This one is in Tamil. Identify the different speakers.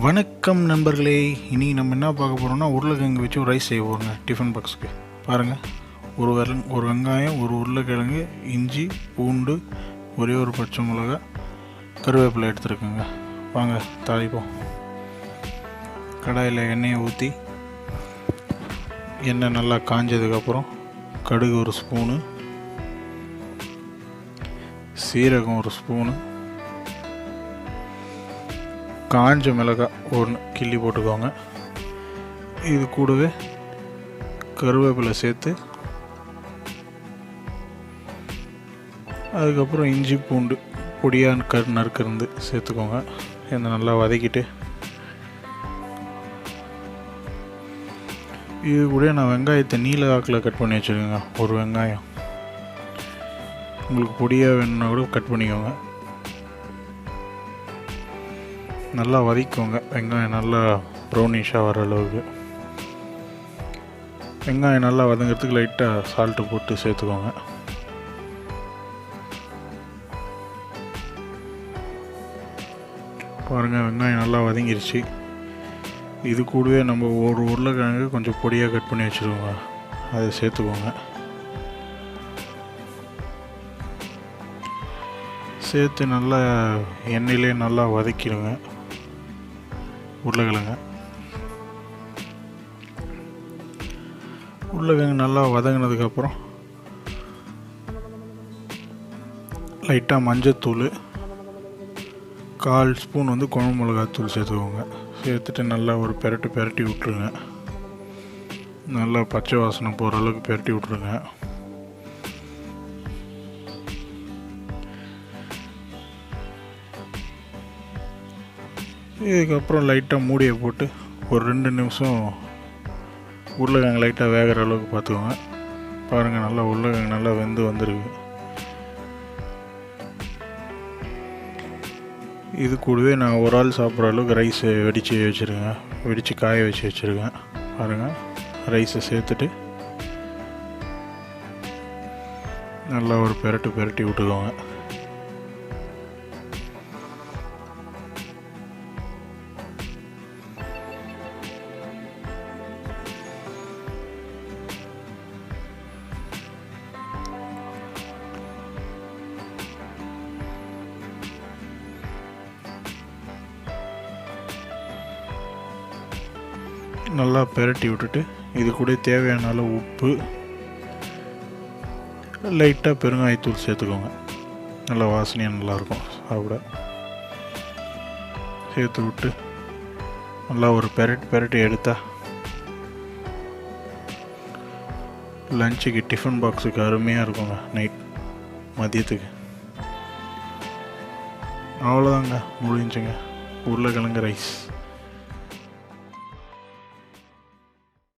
Speaker 1: வணக்கம் நண்பர்களே. இன்றைக்கி நம்ம என்ன பார்க்க போகிறோம்னா உருளைக்கிழங்கு வச்சு ஒரு ரைஸ் செய்ய போகிறோங்க டிஃபன் பாக்ஸுக்கு. பாருங்கள், ஒரு வெங்காயம், ஒரு உருளைக்கிழங்கு, இஞ்சி, பூண்டு, ஒரே ஒரு பச்சை மிளகா, கருவேப்பிலை எடுத்துருக்குங்க. வாங்க தாளிப்போம். கடாயில் எண்ணெயை ஊற்றி எண்ணெய் நல்லா காஞ்சதுக்கப்புறம் கடுகு ஒரு ஸ்பூனு, சீரகம் ஒரு ஸ்பூனு, காஞ்ச மிளகாய் ஒன்று கிள்ளி போட்டுக்கோங்க. இது கூடவே கருவேப்பிலை சேர்த்து அதுக்கப்புறம் இஞ்சி பூண்டு பொடியாக நறுக்கிருந்து சேர்த்துக்கோங்க. இதை நல்லா வதக்கிட்டு இது கூட நான் வெங்காயத்தை நீல வாக்கில் கட் பண்ணி வச்சுருக்கேங்க. ஒரு வெங்காயம் உங்களுக்கு பொடியாக வேணும்னா கூட கட் பண்ணிக்கோங்க. நல்லா வதக்கிக்கோங்க. வெங்காயம் நல்லா ப்ரௌனிஷாக வர அளவுக்கு. வெங்காயம் நல்லா வதங்கிறதுக்கு லைட்டாக சால்ட்டு போட்டு சேர்த்துக்கோங்க. பாருங்கள், வெங்காயம் நல்லா வதங்கிருச்சு. இது கூடவே நம்ம ஒரு உருளைக்கிழங்கு கொஞ்சம் பொடியாக கட் பண்ணி வச்சுருக்கோங்க, அதை சேர்த்துக்கோங்க. சேர்த்து நல்லா எண்ணெயிலே நல்லா வதக்கிடுங்க உருளைக்கிழங்கு நல்லா வதங்கினதுக்கப்புறம் லைட்டாக மஞ்சத்தூள், 1/4 ஸ்பூன் குழம்பு மிளகாத்தூள் சேர்த்துக்கோங்க. சேர்த்துட்டு நல்லா ஒரு பெரட்டி விட்ருங்க. நல்லா பச்சை வாசனை போகிற அளவுக்கு பெரட்டி விட்ருங்க. இதுக்கப்புறம் லைட்டாக மூடியை போட்டு ஒரு 2 நிமிஷம் உருளைக்கிழங்கு லைட்டாக வேகிற அளவுக்கு பார்த்துக்கோங்க. பாருங்கள், நல்லா உருளைக்கிழங்கு நல்லா வெந்து வந்துருக்கு. இது கூடவே நான் ஒரு ஆள் சாப்பிட்ற அளவுக்கு ரைஸ் வெடித்து காய வச்சு வச்சுருக்கேன். பாருங்கள், ரைஸை சேர்த்துட்டு நல்லா ஒரு பெரட்டி விட்டுக்கோங்க. நல்லா பெரட்டி விட்டுட்டு இது கூட தேவையான அளவு உப்பு, லைட்டாக பெருங்காயத்தூள் சேர்த்துக்கோங்க. நல்லா வாசனையாக நல்லாயிருக்கும் சாப்பிட. சேர்த்து விட்டு நல்லா ஒரு பெரட்டி எடுத்தால் லஞ்சுக்கு டிஃபன் பாக்ஸுக்கு அருமையாக இருக்குங்க. நைட் மதியத்துக்கு அவ்வளோதாங்க, முடிஞ்சுங்க உருளைக்கிழங்கு ரைஸ்.